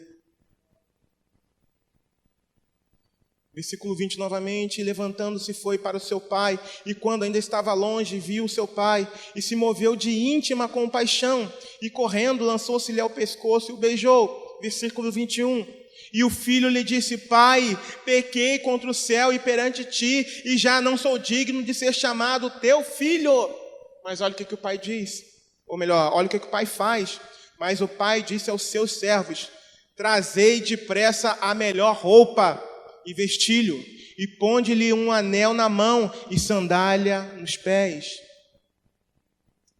Versículo 20 novamente, levantando-se foi para o seu pai, e quando ainda estava longe, viu o seu pai, e se moveu de íntima compaixão, e correndo lançou-se-lhe ao pescoço e o beijou. Versículo 21. E o filho lhe disse, pai, pequei contra o céu e perante ti, e já não sou digno de ser chamado teu filho. Mas olha o que o pai diz, ou melhor, olha o que o pai faz. Mas o pai disse aos seus servos, trazei depressa a melhor roupa e vestilho, e ponde-lhe um anel na mão e sandália nos pés.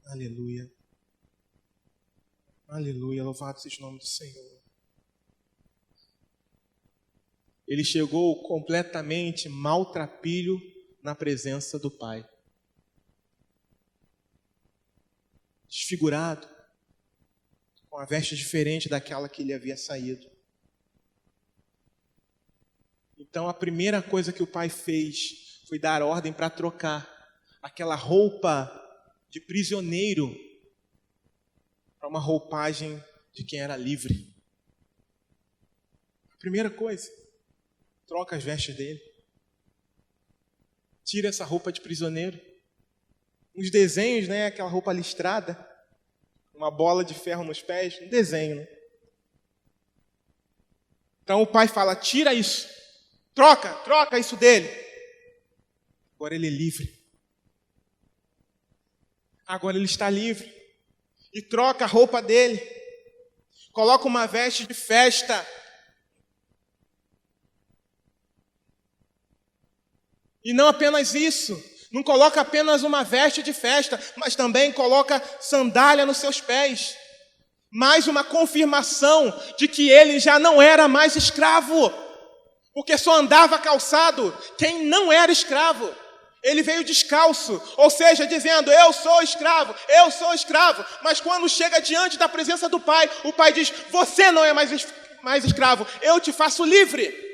Aleluia. Aleluia, louvado seja o nome do Senhor. Ele chegou completamente maltrapilho na presença do pai. Desfigurado, com a veste diferente daquela que ele havia saído. Então a primeira coisa que o pai fez foi dar ordem para trocar aquela roupa de prisioneiro para uma roupagem de quem era livre. A primeira coisa, troca as vestes dele. Tira essa roupa de prisioneiro. Uns desenhos, né? Aquela roupa listrada, uma bola de ferro nos pés, um desenho, né? Então o pai fala, tira isso, troca isso dele. Agora ele é livre. Agora ele está livre. E troca a roupa dele. Coloca uma veste de festa. E não apenas isso. Não coloca apenas uma veste de festa, mas também coloca sandália nos seus pés. Mais uma confirmação de que ele já não era mais escravo. Porque só andava calçado quem não era escravo. Ele veio descalço, ou seja, dizendo, eu sou escravo. Mas quando chega diante da presença do Pai, o Pai diz, você não é mais escravo, eu te faço livre.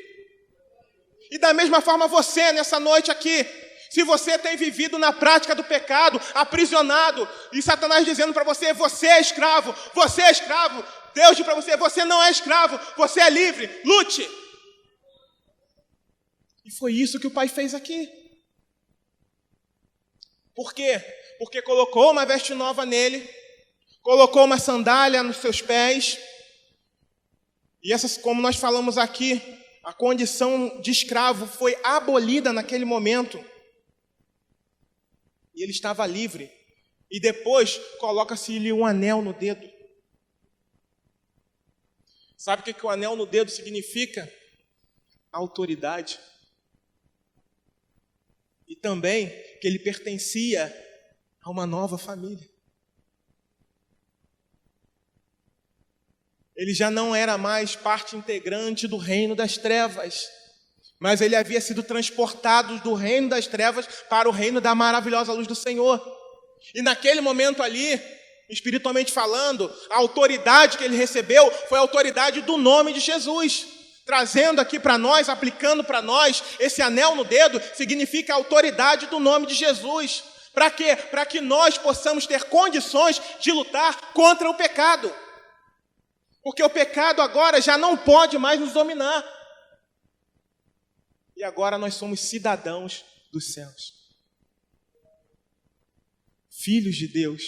E da mesma forma você, nessa noite aqui, se você tem vivido na prática do pecado, aprisionado, e Satanás dizendo para você, você é escravo, Deus diz para você, você não é escravo, você é livre, lute. E foi isso que o Pai fez aqui. Por quê? Porque colocou uma veste nova nele, colocou uma sandália nos seus pés, e essas, como nós falamos aqui, a condição de escravo foi abolida naquele momento. E ele estava livre. E depois coloca-se-lhe um anel no dedo. Sabe o que o anel no dedo significa? Autoridade. E também que ele pertencia a uma nova família. Ele já não era mais parte integrante do reino das trevas, mas ele havia sido transportado do reino das trevas para o reino da maravilhosa luz do Senhor. E naquele momento ali, espiritualmente falando, a autoridade que ele recebeu foi a autoridade do nome de Jesus. Trazendo aqui para nós, aplicando para nós, esse anel no dedo significa a autoridade do nome de Jesus. Para quê? Para que nós possamos ter condições de lutar contra o pecado. Porque o pecado agora já não pode mais nos dominar. E agora nós somos cidadãos dos céus. Filhos de Deus,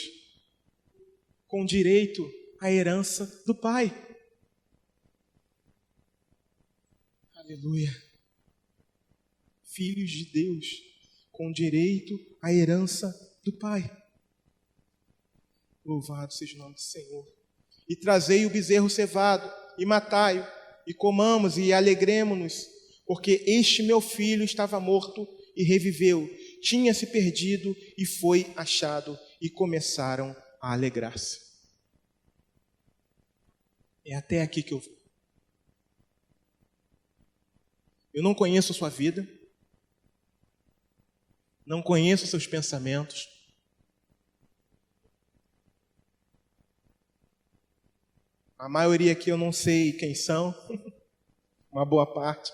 com direito à herança do Pai. Aleluia. Filhos de Deus, com direito à herança do Pai. Louvado seja o nome do Senhor. E trazei o bezerro cevado, e matai-o, e comamos e alegremo-nos, porque este meu filho estava morto e reviveu, tinha se perdido e foi achado, e começaram a alegrar-se. É até aqui que eu vou. Eu não conheço a sua vida, não conheço os seus pensamentos, a maioria aqui eu não sei quem são, uma boa parte,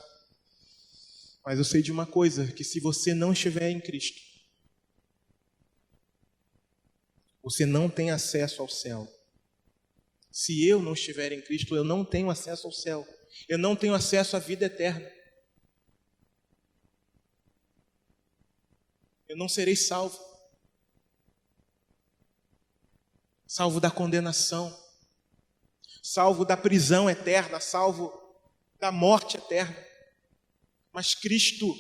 mas eu sei de uma coisa, que se você não estiver em Cristo, você não tem acesso ao céu. Se eu não estiver em Cristo, eu não tenho acesso ao céu, eu não tenho acesso à vida eterna. Eu não serei salvo. Salvo da condenação. Salvo da prisão eterna. Salvo da morte eterna. Mas Cristo,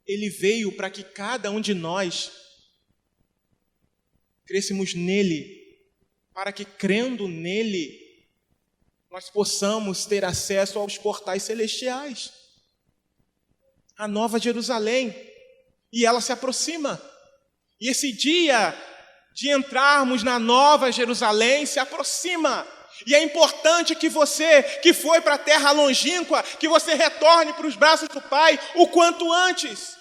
Ele veio para que cada um de nós crescêssemos nele. Para que crendo nele, nós possamos ter acesso aos portais celestiais. A Nova Jerusalém. E ela se aproxima. E esse dia de entrarmos na Nova Jerusalém se aproxima. E é importante que você, que foi para a terra longínqua, que você retorne para os braços do Pai o quanto antes.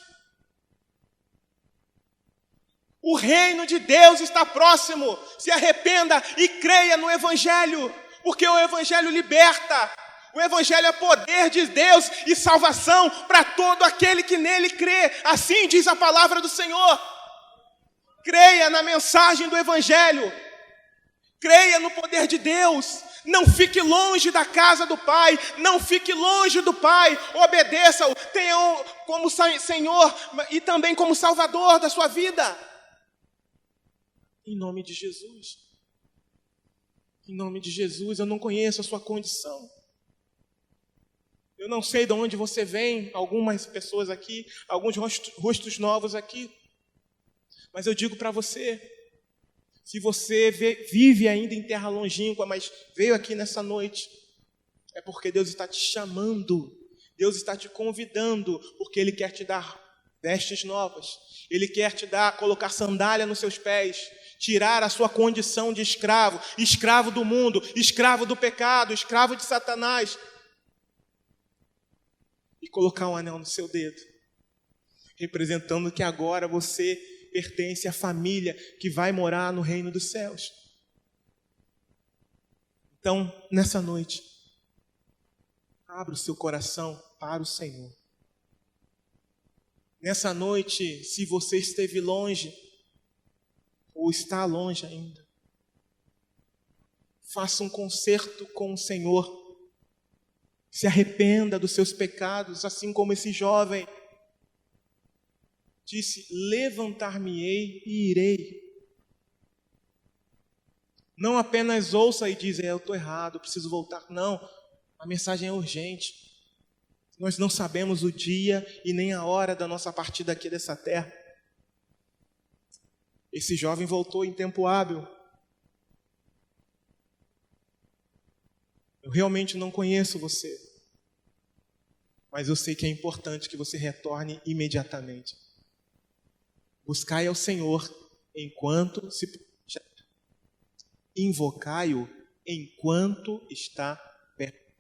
O reino de Deus está próximo. Se arrependa e creia no Evangelho, porque o Evangelho liberta. O Evangelho é poder de Deus e salvação para todo aquele que nele crê. Assim diz a palavra do Senhor. Creia na mensagem do Evangelho. Creia no poder de Deus. Não fique longe da casa do Pai. Não fique longe do Pai. Obedeça-o. Tenha-o como Senhor e também como Salvador da sua vida. Em nome de Jesus. Em nome de Jesus, eu não conheço a sua condição. Eu não sei de onde você vem, algumas pessoas aqui, alguns rostos novos aqui. Mas eu digo para você, se você vive ainda em terra longínqua, mas veio aqui nessa noite, é porque Deus está te chamando, Deus está te convidando, porque Ele quer te dar vestes novas, Ele quer te dar, colocar sandália nos seus pés, tirar a sua condição de escravo, escravo do mundo, escravo do pecado, escravo de Satanás. e colocar um anel no seu dedo, representando que agora você pertence à família que vai morar no reino dos céus. Então, nessa noite, abra o seu coração para o Senhor. Nessa noite, se você esteve longe, ou está longe ainda, faça um concerto com o Senhor. Se arrependa dos seus pecados, assim como esse jovem disse: levantar-me-ei e irei. Não apenas ouça e diz: eu estou errado, preciso voltar. Não, a mensagem é urgente. Nós não sabemos o dia e nem a hora da nossa partida aqui dessa terra. Esse jovem voltou em tempo hábil. Eu realmente não conheço você, mas eu sei que é importante que você retorne imediatamente. Buscai ao Senhor enquanto se pode. Invocai-o enquanto está perto.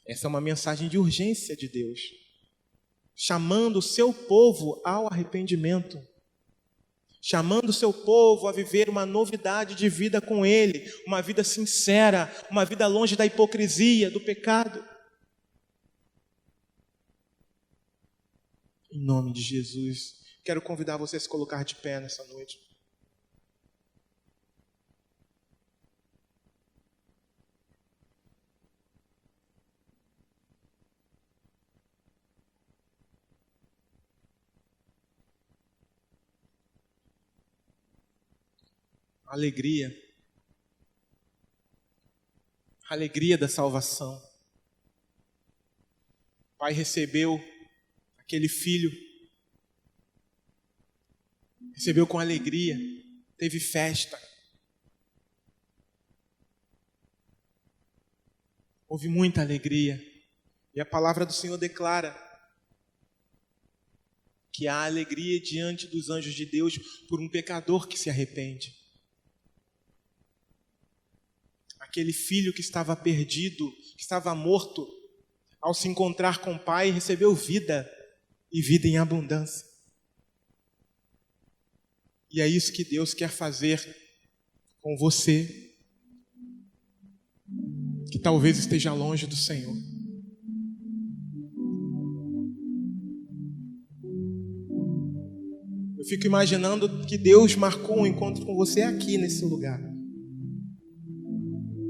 Essa é uma mensagem de urgência de Deus, chamando o seu povo ao arrependimento, chamando o seu povo a viver uma novidade de vida com Ele, uma vida sincera, uma vida longe da hipocrisia, do pecado. Em nome de Jesus, quero convidar você a se colocar de pé nessa noite. Alegria. A alegria da salvação. O pai recebeu aquele filho, recebeu com alegria, teve festa. Houve muita alegria. E a palavra do Senhor declara que há alegria diante dos anjos de Deus por um pecador que se arrepende. Aquele filho que estava perdido, que estava morto, ao se encontrar com o Pai, recebeu vida, e vida em abundância. E é isso que Deus quer fazer com você, que talvez esteja longe do Senhor. Eu fico imaginando que Deus marcou um encontro com você aqui nesse lugar.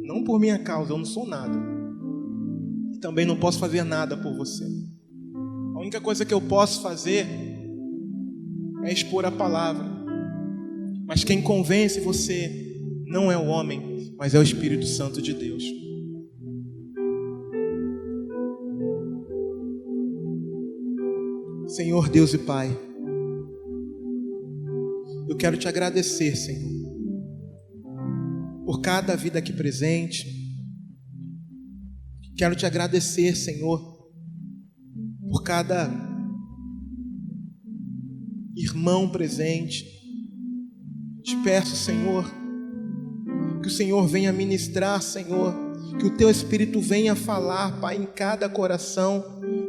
Não por minha causa, eu não sou nada. E também não posso fazer nada por você. A única coisa que eu posso fazer é expor a palavra. Mas quem convence você não é o homem, mas é o Espírito Santo de Deus. Senhor Deus e Pai, eu quero te agradecer, Senhor, por cada vida aqui presente. Quero te agradecer, Senhor, por cada irmão presente. Te peço, Senhor, que o Senhor venha ministrar, Senhor, que o Teu Espírito venha falar, Pai, em cada coração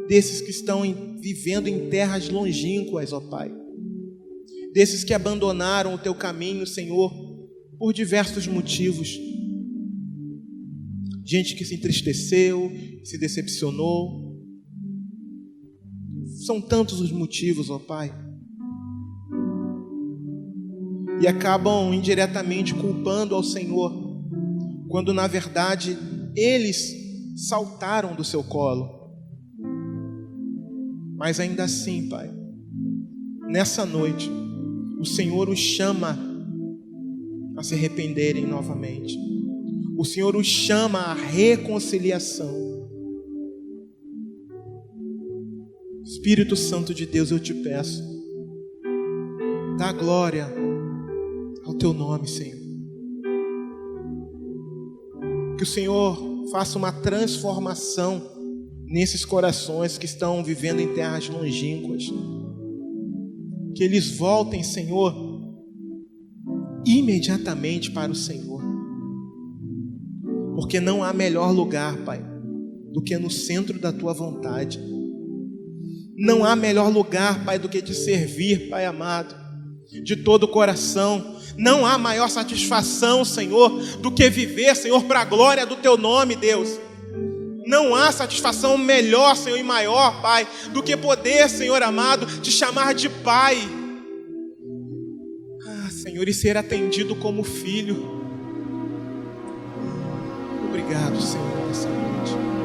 desses que estão vivendo em terras longínquas, ó Pai. Desses que abandonaram o Teu caminho, Senhor, por diversos motivos. Gente que se entristeceu, se decepcionou. São tantos os motivos, ó Pai. E acabam indiretamente culpando ao Senhor, quando na verdade eles saltaram do seu colo. Mas ainda assim, Pai, nessa noite, o Senhor os chama a se arrependerem novamente. O Senhor os chama à reconciliação. Espírito Santo de Deus, eu te peço, dá glória ao Teu nome, Senhor. Que o Senhor faça uma transformação nesses corações que estão vivendo em terras longínquas. Que eles voltem, Senhor, imediatamente para o Senhor. Porque não há melhor lugar, Pai, do que no centro da tua vontade. Não há melhor lugar, Pai, do que te servir, Pai amado, de todo o coração. Não há maior satisfação, Senhor, do que viver, Senhor, para a glória do teu nome, Deus. Não há satisfação melhor, Senhor, e maior, Pai, do que poder, Senhor amado, te chamar de Pai. Senhor, e ser atendido como filho. Obrigado, Senhor, nessa noite.